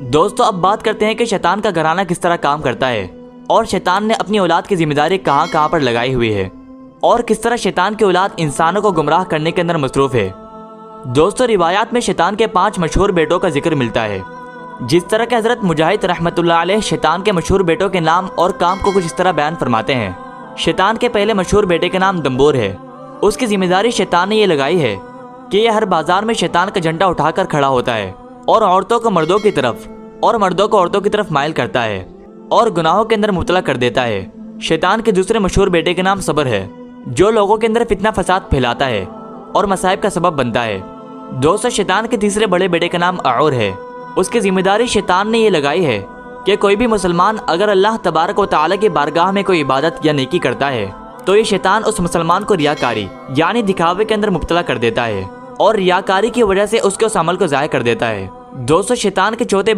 दोस्तों अब बात करते हैं कि शैतान का घराना किस तरह काम करता है और शैतान ने अपनी औलाद की जिम्मेदारी कहां कहां पर लगाई हुई है और किस तरह शैतान की औलाद इंसानों को गुमराह करने के अंदर मसरूफ है। दोस्तों रिवायात में शैतान के 5 मशहूर बेटों का जिक्र मिलता है। जिस तरह के हजरत मुजाहिद रहमतुल्लाह अलैह शैतान के मशहूर बेटों के नाम और काम को कुछ इस तरह बयान फरमाते हैं। शैतान के पहले मशहूर बेटे का नाम दम्बोर है। उसकी जिम्मेदारी शैतान ने यह लगाई है कि यह हर बाजार में शैतान का झंडा उठाकर खड़ा होता है और औरतों को मर्दों की तरफ और मर्दों को औरतों की तरफ माइल करता है और गुनाहों के अंदर मुब्तला कर देता है। शैतान के दूसरे मशहूर बेटे का नाम सब्र है, जो लोगों के अंदर फितना फसाद फैलाता है और मसाइब का सबब बनता है। दोस्तों शैतान के तीसरे बड़े बेटे का नाम अऊर है। उसकी जिम्मेदारी शैतान ने यह लगाई है कि कोई भी मुसलमान अगर अल्लाह तबारक व तआला की बारगाह में कोई इबादत या नेकी करता है तो ये शैतान उस मुसलमान को रियाकारी यानी दिखावे के अंदर मुब्तला कर देता है और रियाकारी की वजह से उसके उस अमल को ज़ाया कर देता है। दोस्तों शैतान के चौथे